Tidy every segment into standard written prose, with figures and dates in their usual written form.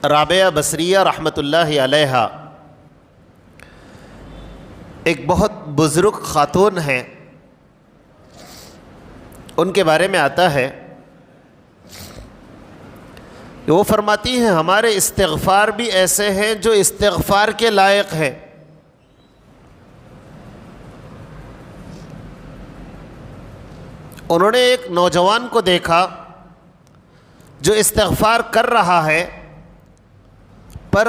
رابعہ بصریہ رحمۃ اللہ علیہا ایک بہت بزرگ خاتون ہیں، ان کے بارے میں آتا ہے کہ وہ فرماتی ہیں ہمارے استغفار بھی ایسے ہیں جو استغفار کے لائق ہیں۔ انہوں نے ایک نوجوان کو دیکھا جو استغفار کر رہا ہے پر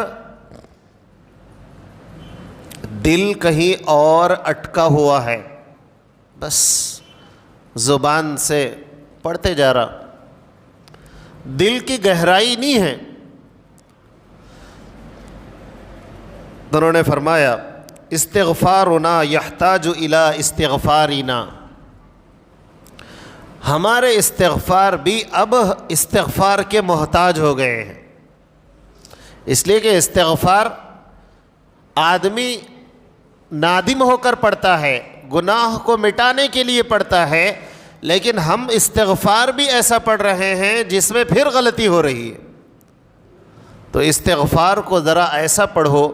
دل کہیں اور اٹکا ہوا ہے، بس زبان سے پڑھتے جا رہا، دل کی گہرائی نہیں ہے۔ تو انہوں نے فرمایا استغفارنا یحتاج الی استغفارنا، ہمارے استغفار بھی اب استغفار کے محتاج ہو گئے ہیں، اس لیے کہ استغفار آدمی نادم ہو کر پڑھتا ہے، گناہ کو مٹانے کے لیے پڑھتا ہے، لیکن ہم استغفار بھی ایسا پڑھ رہے ہیں جس میں پھر غلطی ہو رہی ہے۔ تو استغفار کو ذرا ایسا پڑھو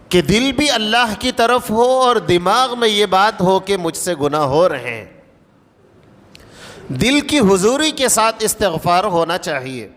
کہ دل بھی اللہ کی طرف ہو اور دماغ میں یہ بات ہو کہ مجھ سے گناہ ہو رہے ہیں۔ دل کی حضوری کے ساتھ استغفار ہونا چاہیے۔